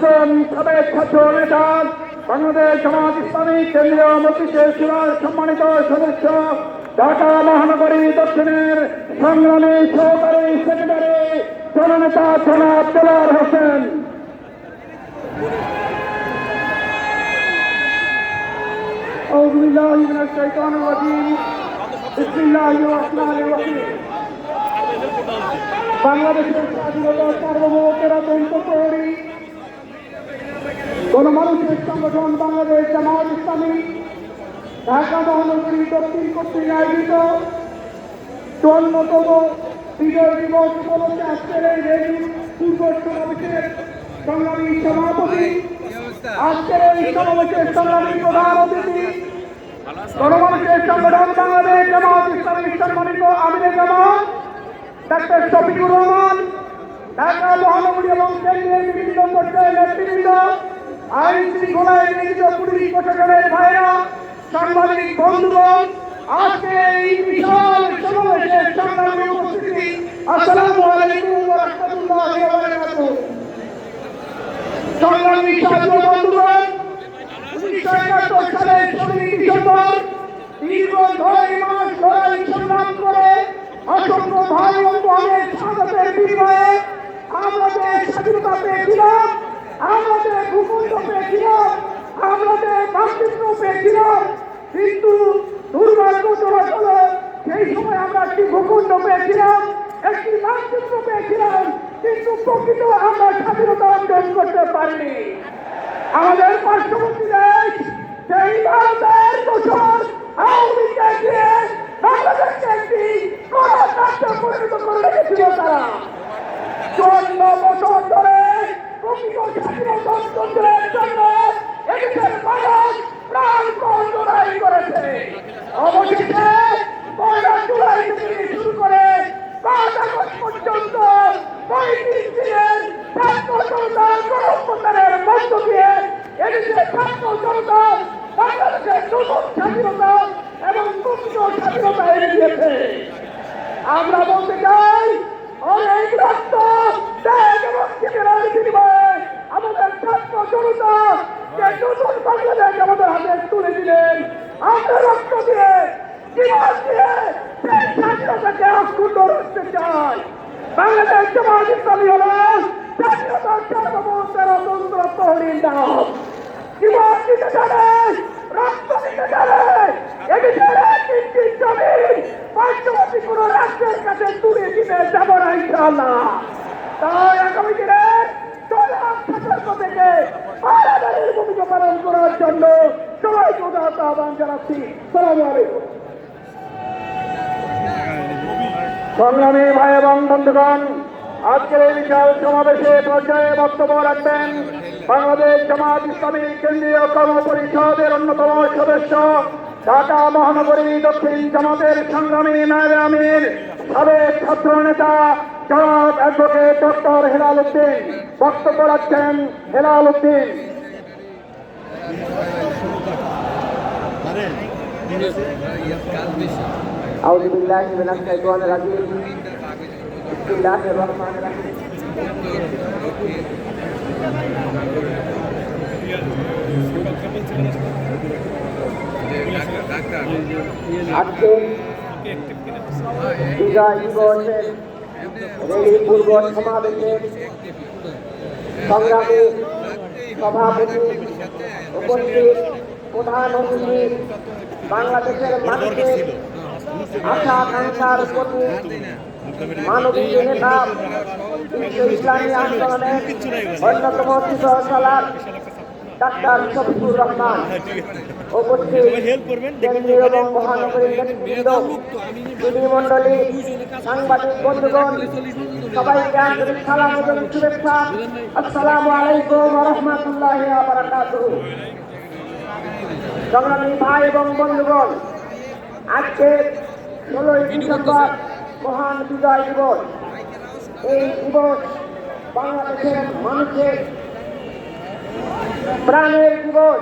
প্রাক্তন সাবেক ছাত্র নেতা বাংলাদেশ জামাত ইসলামী কেন্দ্রীয় মজলিসের শুরার সম্মানিত সদস্য ঢাকা মহানগরী দক্ষিণের সংগ্রামী সহকারী সেক্রেটারি জননেতা জনাব দেলোয়ার হোসেন। أعوذ بالله من الشيطان الرجيم بسم الله الرحمن الرحيم বাংলাদেশের স্বাধীনতা সার্বভৌমত্বের অত্যন্ত প্রহরী গণমানুষের সংগঠন বাংলাদেশ জামাত ইসলামী ঢাকা মহানগরী দক্ষিণ কর্তৃক আয়োজিত 54তম বিজয় দিবস উপলক্ষে আজকের এই র্যালি পূর্ব সমাবেশের সংগ্রামী সভাপতি, আজকের এই সমাবেশের সংগ্রামী প্রধান অতিথি গণমানুষের সংগঠন বাংলাদেশ জামাত ইসলামী সম্মানিত আমিরে জামাত ডাক্তার শফিকুর রহমান, ঢাকা মহানগরী এবং কেন্দ্রের বিভিন্ন পর্যায়ের নেতৃবৃন্দ, আইন শৃঙ্খলায় নিয়োজিত পুলিশ প্রশাসনের ভাইরা, সাংবাদিক বন্ধুগণ, আজকে এই বিশাল সমাবেশের সংগ্রামী উপস্থিতি, আসসালামু আলাইকুম ওয়া রাহমাতুল্লাহি ওয়া বারাকাতুহু। সংগ্রামী ছাত্র বন্ধুগণ, 1971 সালের 16 ডিসেম্বর দীর্ঘ 9 মাস লড়াই সংগ্রাম করে অসংখ্য ভাই ও বোনের শাহাদাতের বিনিময়ে আমরা যে স্বাধীনতা পেয়েছিলাম, আমরা যে ভূখণ্ড পেয়েছিলাম, আমরা যে মাতৃত্ব পেয়েছিলাম, কিন্তু দুর্ভাগ্যজনক হলো সেই সময় আমরা একটি ভূখণ্ড পেয়েছিলাম, একটি মাতৃত্ব পেয়েছিলাম, কিন্তু প্রকৃত আমরা স্বাধীনতা অর্জন করতে পারিনি। আমাদের পার্শ্ববর্তী দেশ সেই ভারতের দোষর আওয়ামী লীগকে দিয়ে বাংলাদেশকে একটি গণরাষ্ট্রে পরিণত করে রেখেছিল। তারা 54 বছর ধরে প্রকৃত স্বাধীনতা অর্জনের জন্য এদেশের মানুষ প্রাণপণ লড়াই করেছে। অবশেষে 1 জুলাই থেকে শুরু করে 5 আগস্ট পর্যন্ত 35 দিনের ছাত্র জনতার গণঅভ্যুত্থানের মধ্য দিয়ে এদেশের ছাত্র জনতা বাংলাদেশের নতুন স্বাধীনতা এবং প্রকৃত স্বাধীনতা এনে দিয়েছে। আমরা বলতে চাই, অনেক রক্ত ত্যাগ এবং জীবনের বিনিময়ে আমাদের ছাত্র জনতা যে নতুন বাংলাদেশ আমাদের হাতে তুলে দিলেন, আমরা রক্ত দিয়ে জীবন দিয়ে সেই স্বাধীনতাকে অক্ষুণ্ণ রাখতে চাই। বাংলাদেশ জামাত ইসলামী হল স্বাধীনতার সার্বভৌমত্বের অতন্ত্র প্রহরীর নাম। জীবন দিতে জানে, রক্ত দিতে জানে, এদেশের তিনটি জমি পার্শ্ববর্তী কোন রাষ্ট্রের কাছে তুলে দিতে যাব না ইনশাআল্লাহ। তাই আগামী দিনে সতর্ক থেকে পাহারাদারির ভূমিকা পালন করার জন্য সবাইকে উদাহরণ আহ্বান জানাচ্ছি। সালামু আলাইকুম। সংগ্রামী ভাই এবং বন্ধুগণ, আজকের এই বিশাল সমাবেশে পর্যায়ে বক্তব্য রাখবেন বাংলাদেশ জামাত ইসলামী কেন্দ্রীয় কর্মপরিষদের অন্যতম সদস্য, ঢাকা মহানগরী দক্ষিণ জামাতের সংগ্রামী নায়েবে আমির, সাবেক ছাত্র নেতা জনাব অ্যাডভোকেট ডক্টর হেলাল উদ্দিন। বক্তব্য রাখছেন হেলাল উদ্দিন। আউযু বিল্লাহি মিনাশ শাইতানির রাজিম। বিসমিল্লাহির রহমানির রহিম। আজকে বিজয় দিবসের র্যালি পূর্ব সমাবেশের সংগ্রামী সভাপতি, উপস্থিত প্রধান অতিথি, বাংলাদেশের মানুষের আশা আকাঙ্ক্ষার প্রতি মানবিক নেতা, বিশ্ব ইসলামী আন্দোলনের অন্যতম সালার ডাক্তার শফিকুর রহমান, উপস্থিত কেন্দ্রীয় এবং মহানগরীর নেতৃবৃন্দ, প্রতিনিধিমণ্ডলী, সাংবাদিক বন্ধুগণ, সবাইকে আন্তরিক সালাম এবং শুভেচ্ছা। আসসালামু আলাইকুম ওয়া রাহমাতুল্লাহি ওয়া বারাকাতুহু। সংগ্রামী ভাই এবং বন্ধুগণ, আজকে 16 ডিসেম্বর মহান বিজয় দিবস। এই দিবস বাংলাদেশের মানুষের প্রাণের দিবস।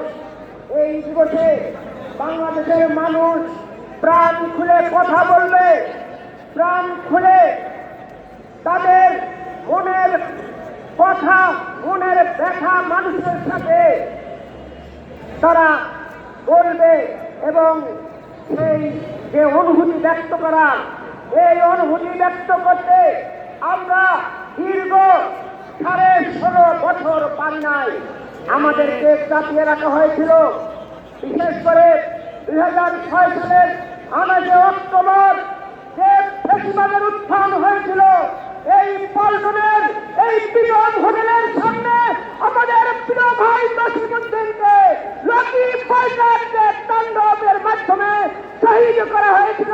এই দিবসে বাংলাদেশের মানুষ প্রাণ খুলে কথা বলবে, প্রাণ খুলে তাদের মনের কথা, মনের ব্যথা মানুষের সাথে তারা বলবে এবং সেই যে অনুভূতি ব্যক্ত করার, এই অনুভূতি ব্যক্ত করতে আমরা দীর্ঘ 16.5 বছর পারি নাই। আমাদেরকে চাপিয়ে রাখা হয়েছিল। বিশেষ করে 2006 সালের 19 অক্টোবর যে ফেসিবাদের উত্থান হয়েছিল, এই পল্টনের এই বিজন হোটেলের সামনে আমাদের প্রিয় ভাই নাসিরউদ্দিনকে লাঠি পয়সাকে তাণ্ডবের মাধ্যমে শহীদ করা হয়েছিল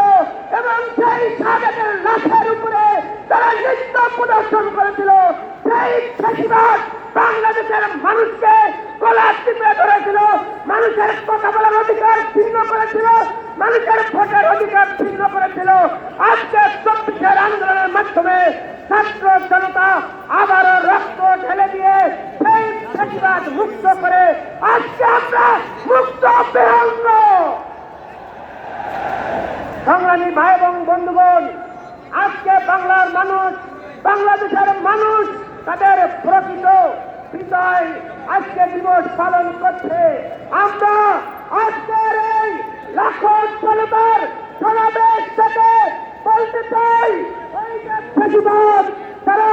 এবং সেই সাগরের লাশের উপরে তারা নৃত্য প্রদর্শন করেছিল। সেই ফেসিবাদ বাংলাদেশের মানুষকে গলা টিপে ধরেছিল, মানুষের কথা বলার অধিকার ছিন্ন করেছিল, মানুষের ভোটের অধিকার ছিন্ন করেছিল। আজকে 24 আন্দোলনের মাধ্যমে ছাত্র জনতা আবারও রক্ত ঢেলে দিয়ে সেই ফেসিবাদ মুক্ত করে আজকে আমরা মুক্ত বেরঙ্গ। সংগ্রামী ভাই এবং বন্ধুগণ, আজকে বাংলার মানুষ, বাংলাদেশের মানুষ তাদের প্রকৃত বিজয় আজকে দিবস পালন করছে। আমরা আজকের এই লাখো জনতার সমাবেশ থেকে বলতে চাই, এই যে ফেসিবাদ তারা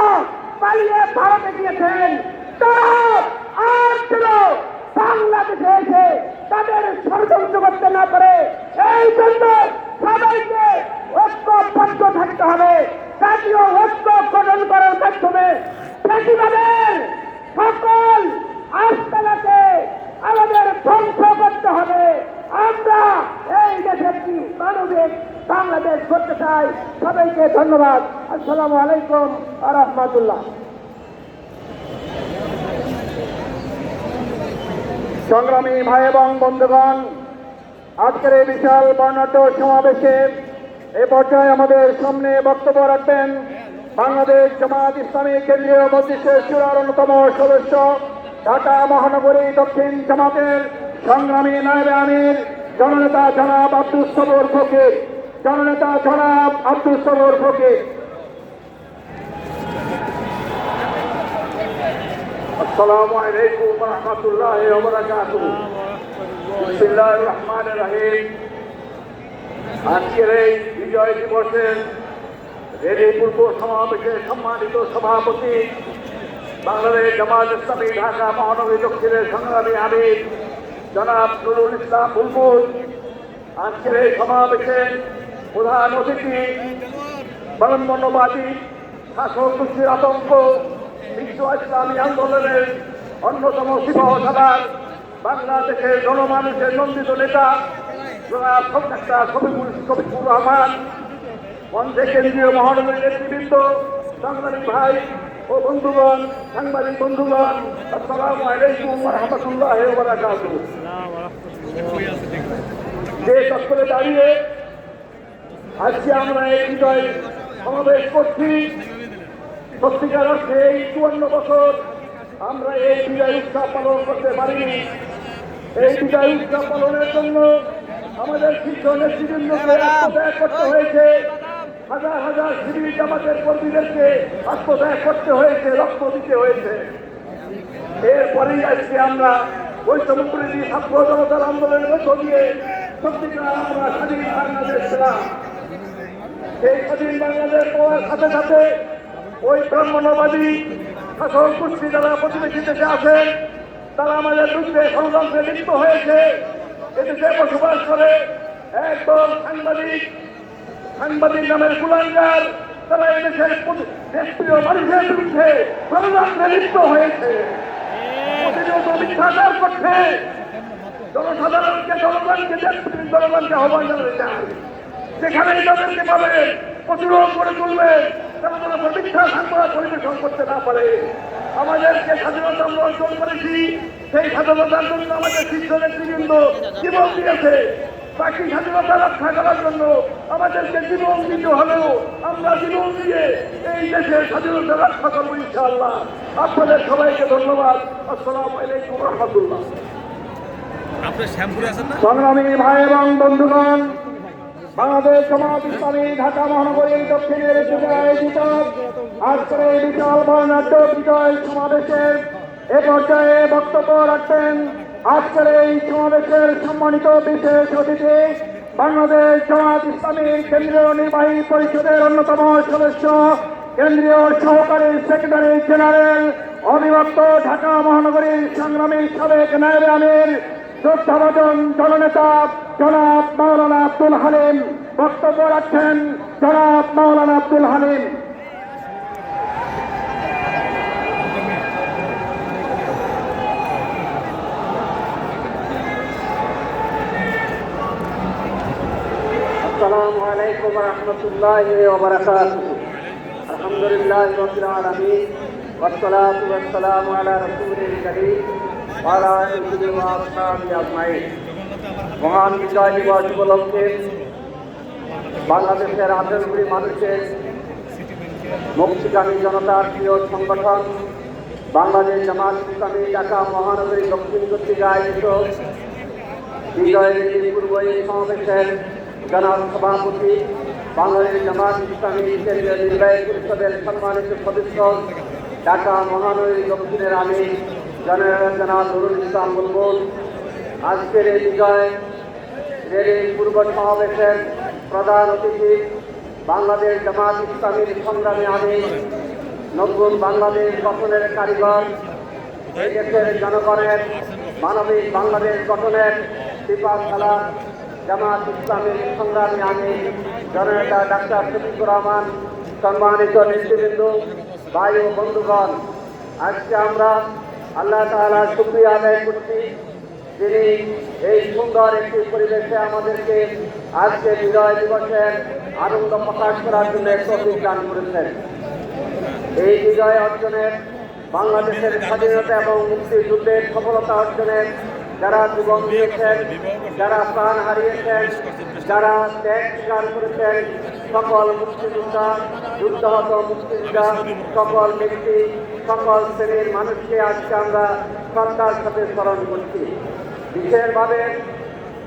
পালিয়ে ভারতে গিয়েছেন, তারা আর ছিল বাংলাদেশে এসে তাদের ষড়যন্ত্র করতে না পারে। এই জন্য সবাইকে ঐক্যবদ্ধ থাকতে হবে। জাতীয় ঐক্য গঠন করার মাধ্যমে ফেসিবাদের সকল আস্তানাকে আমাদের ধ্বংস করতে হবে। আমরা এই দেশে একটি মানবিক বাংলাদেশ করতে চাই। সবাইকে ধন্যবাদ। আসসালামু আলাইকুম ওয়া রাহমাতুল্লাহ। সংগ্রামী ভাই এবং বন্ধুগণ, আজকের এই বিশাল বর্ণাঢ্য সমাবেশে এ পর্যায়ে আমাদের সামনে বক্তব্য রাখবেন বাংলাদেশ জামায়াত ইসলামী কেন্দ্রীয় মজলিসের শুরার অন্যতম সদস্য, ঢাকা মহানগরী দক্ষিণ জামাতের সংগ্রামী নায়েবে আমির জননেতা জনাব আব্দুস সবুর ফকির। জননেতা জনাব আব্দুস সবুর ফকির। আসসালামু আলাইকুম ওয়া রাহমাতুল্লাহি ওয়া বারাকাতুহু। বিসমিল্লাহির রহমানির রহিম। আজকের এই বিজয় দিবসের রেলি পূর্ব সমাবেশের সম্মানিত সভাপতি, বাংলাদেশ জামায়াত ইসলামী ঢাকা মহানগরী দক্ষিণের সংগ্রামী আমির জনাব নুরুল ইসলাম বুলবুল, আজকের এই সমাবেশের প্রধান অতিথি, বর্ণবাদী শাসক গোষ্ঠীর আতঙ্ক, বিশ্ব ইসলামী আন্দোলনের অন্যতম সিপাহসালার, বাংলাদেশের জনমানুষের নন্দিত নেতা জনাব ডাক্তার শফিকুর রহমান, মঞ্চে কেন্দ্রীয় মহানগরী নেতৃবৃন্দ, সংগ্রামী ভাই ও বন্ধুগণ, সাংবাদিক বন্ধুগণ, আসসালামু আলাইকুম ওয়া রাহমাতুল্লাহি ওয়া বারাকাতুহু। যে তৎপরে দাঁড়িয়ে আজকে আমরা এই বিজয় সমাবেশ করছি, সত্যিকার অর্থে এই 54 বছর আমরা এই বিজয় উৎসব পালন করতে পারিনি। এই বিজয় উৎসব পালনের জন্য আমাদের শীর্ষ নেতৃবৃন্দকে আত্মত্যাগ করতে হয়েছে, হাজার হাজার শিবির জামাতের কর্মীদেরকে আত্মত্যাগ করতে হয়েছে, রক্ত দিতে হয়েছে। এরপরেই আজকে আমরা বৈষম্যবিরোধী ছাত্র জনতার আন্দোলনের মধ্য দিয়ে সত্যিকার আমরা স্বাধীন বাংলাদেশ পেলাম। এই স্বাধীন বাংলাদেশ পাওয়ার সাথে সাথে ওই ব্রাহ্মণ্যবাদী শাসক গোষ্ঠী যারা প্রতিবেশী দেশে আছেন, তারা আমাদের বিরুদ্ধে ষড়যন্ত্রে লিপ্ত হয়েছে। এদেশে বসবাস করে একদল সাংবাদিক নামের কুলাঙ্গার, তারা এদেশের দেশপ্রিয় মানুষের বিরুদ্ধে ষড়যন্ত্রে লিপ্ত হয়েছে, প্রতিনিয়ত মিথ্যাচার করছে। জনসাধারণকে জনগণকে আহ্বান জানাতে চাই, যেখানেই তাদেরকে পাবেন প্রতিরোধ করে তুলবেন, তারা যেন মিথ্যা সংবাদ পরিবেশন করতে না পারে। আমাদেরকে স্বাধীনতা আমরা অর্জন করেছি, সেই স্বাধীনতার জন্য আমাদের শীর্ষ নেতৃবৃন্দ জীবন দিয়েছে। বাকি স্বাধীনতা রক্ষা করার জন্য আমাদেরকে জীবন দিতে হলেও আমরা জীবন দিয়ে এই দেশের স্বাধীনতা রক্ষা করবো ইনশাআল্লাহ। আপনাদের সবাইকে ধন্যবাদ। আসসালামু আলাইকুম ওয়া রাহমাতুল্লাহ। সংগ্রামী ভাই এবং বন্ধুগণ, বাংলাদেশ জামায়াত ইসলামী ঢাকা মহানগরীর দক্ষিণের আয়োজিত আজকের এই বিশাল বর্ণাঢ্য বিজয় সমাবেশের এ পর্যায়ে বক্তব্য রাখবেন আজকের এই সমাবেশের সম্মানিত বিশেষ অতিথি বাংলাদেশ জামাত ইসলামীর কেন্দ্রীয় নির্বাহী পরিষদের অন্যতম সদস্য কেন্দ্রীয় সহকারী সেক্রেটারি জেনারেল অবিভক্ত ঢাকা মহানগরীর সংগ্রামী সাবেক নায়েবে আমির শ্রদ্ধাভাজন জননেতা জনাব মাওলানা আব্দুল হালিম বক্তব্য রাখছেন জনাব মাওলানা আব্দুল হালিম। আসসালামু আলাইকুম ওয়া রাহমাতুল্লাহি ওয়া বারাকাতুহু। আলহামদুলিল্লাহি রাব্বিল আলামিন ওয়াস সালাতু ওয়াস সালামু আলা রাসূলিল কারীম ওয়া আলা আলিহি ওয়া আসহাবিহি আজমাইন। মহান বিজয় দিবস উপলক্ষে বাংলাদেশের 18 কোটি মানুষের মুক্তিকামী জনতার প্রিয় সংগঠন বাংলাদেশ জামাত ইসলামী ঢাকা মহানগরী দক্ষিণ কর্তৃক আয়োজিত বিজয় র্যালি পূর্ব এই সমাবেশের জনাব সভাপতি বাংলাদেশ জামাত ইসলামী কেন্দ্রীয় নির্বাহী পরিষদের সম্মানিত সদস্য ঢাকা মহানগরী দক্ষিণের আমির জনাব নুরুল ইসলাম বুলবুল, আজকের এই বিজয় র্যালির পূর্ব সমাবেশের প্রধান অতিথি বাংলাদেশ জামাত ইসলামীর সংগ্রামী আমির নতুন বাংলাদেশ গঠনের কারিগর এই দেশের জনগণের মানবিক বাংলাদেশ গঠনের সিপাহ সালার জামাত ইসলামীর সংগ্রামী আমির জননেতা ডাক্তার শফিকুর রহমান, সম্মানিত নেতৃবৃন্দ, ভাই ও বন্ধুগণ, আজকে আমরা আল্লাহ তাআলার শুকরিয়া আদায় করছি যিনি এই সুন্দর একটি পরিবেশে আমাদেরকে আজকে বিজয় দিবসের আনন্দ প্রকাশ করার জন্য তৌফিক দান করেছেন। এই বিজয় অর্জনের বাংলাদেশের স্বাধীনতা এবং মুক্তিযুদ্ধের সফলতা অর্জনের যারা জীবন দিয়েছেন, যারা প্রাণ হারিয়েছেন, যারা ত্যাগ স্বীকার করেছেন, সকল মুক্তিযোদ্ধা, যুদ্ধাহত মুক্তিযোদ্ধা, সকল ব্যক্তি, সকল শ্রেণীর মানুষকে আজকে আমরা শ্রদ্ধার সাথে স্মরণ করছি। বিশেষভাবে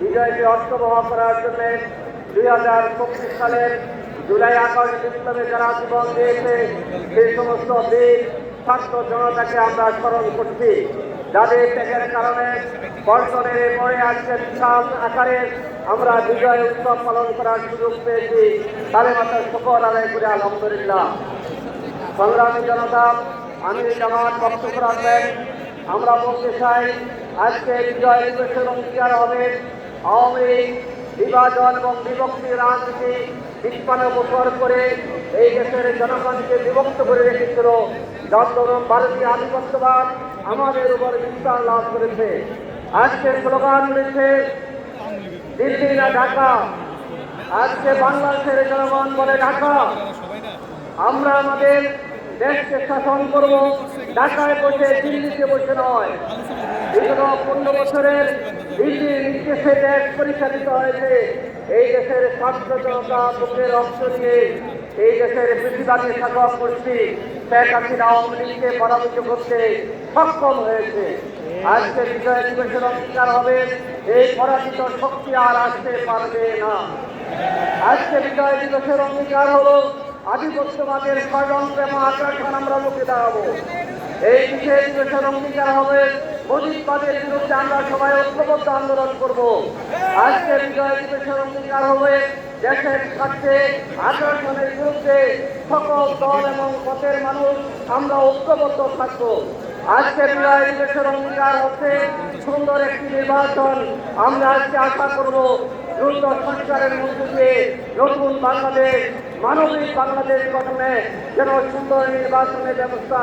বিজয়কে অর্থবহ করার জন্য 2025 সালের জুলাই আগস্ট বিপ্লবে যারা জীবন দিয়েছে সেই সমস্ত বীর ছাত্র জনতাকে আমরা স্মরণ করছি, যাদের ত্যাগের কারণে পল্টনের পরে আজকে বিশাল আকারে আমরা বিজয় উৎসব পালন করার সুযোগ পেয়েছি। তাদের মাথায় শুকর আদায় করে আলহামদুলিল্লাহ। সংগ্রামী জনতা, আমির জামাত বক্তব্য রাখবেন। আমরা বলতে চাই আজকে বিজয় দিবসের অঙ্গীকার হবে আওয়ামী লীগ বিভাজন এবং বিভক্তির রাজনীতি ৫৫ বছর করে এই দেশের জনগণকে বিভক্ত করে রেখেছিল। যতজন ভারতীয় আধিপত্যবাদ আমাদের উপর বিস্তার লাভ করেছে। আজকে স্লোগান উঠেছে দিল্লি না ঢাকা। আজকে বাংলাদেশের জনগণ বলে ঢাকা। আমরা আমাদের দেশকে শাসন করব ঢাকায় বসে, দিল্লিতে বসে নয়। বিগত 15 বছরের দিল্লির নির্দেশে দেশ পরিচালিত হয়েছে। এই দেশের ছাত্র জনতা বুকের রক্ত নিয়ে এই দেশের বেশিরভাগী শাসক গোষ্ঠী শেখ হাসিনা আওয়ামী লীগকে পরাজিত করতে সক্ষম হয়েছে। আজকে বিজয় দিবসের অঙ্গীকার হবে এই পরাজিত শক্তি আর আসতে পারবে না। আজকে বিজয় দিবসের অঙ্গীকার হলো আধিপত্যবাদের ষড়যন্ত্র এবং আগ্রাসন আমরা রুখে দাঁড়াবো। এই বিজয় দিবসের অঙ্গীকার হবে মুজিববাদের বিরুদ্ধে আমরা সবাই ঐক্যবদ্ধ আন্দোলন করব। আজকে বিজয় দিবসের অঙ্গীকার হবে দেশের স্বার্থে আগ্রাসনের বিরুদ্ধে সকল দল এবং পথের মানুষ আমরা ঐক্যবদ্ধ থাকবো। আজকে বিজয় দিবসের অঙ্গীকার হচ্ছে সুন্দর একটি নির্বাচন। আমরা আজকে আশা করব দ্রুত সংস্কারের মধ্যে দিয়ে নতুন বাংলাদেশ, মানবিক বাংলাদেশ গঠনে যেন সুন্দর নির্বাচনের ব্যবস্থা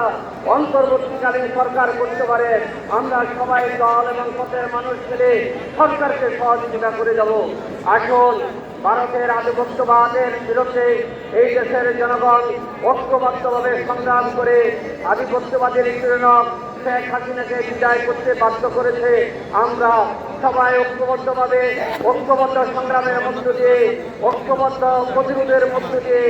অন্তর্বর্তীকালীন সরকার করতে পারে। আমরা সবাই দল এবং পথের মানুষ মিলে সরকারকে সহযোগিতা করে যাব। আসুন ভারতের আধিপত্যবাদের বিরুদ্ধে এই দেশের জনগণ ঐক্যবদ্ধভাবে সংগ্রাম করে আধিপত্যবাদের নিপীড়নক শেখ হাসিনাকে বিদায় করতে বাধ্য করেছে। আমরা সবাই ঐক্যবদ্ধভাবে ঐক্যবদ্ধ সংগ্রামের মধ্য দিয়ে, ঐক্যবদ্ধ প্রতিরোধের মধ্য দিয়ে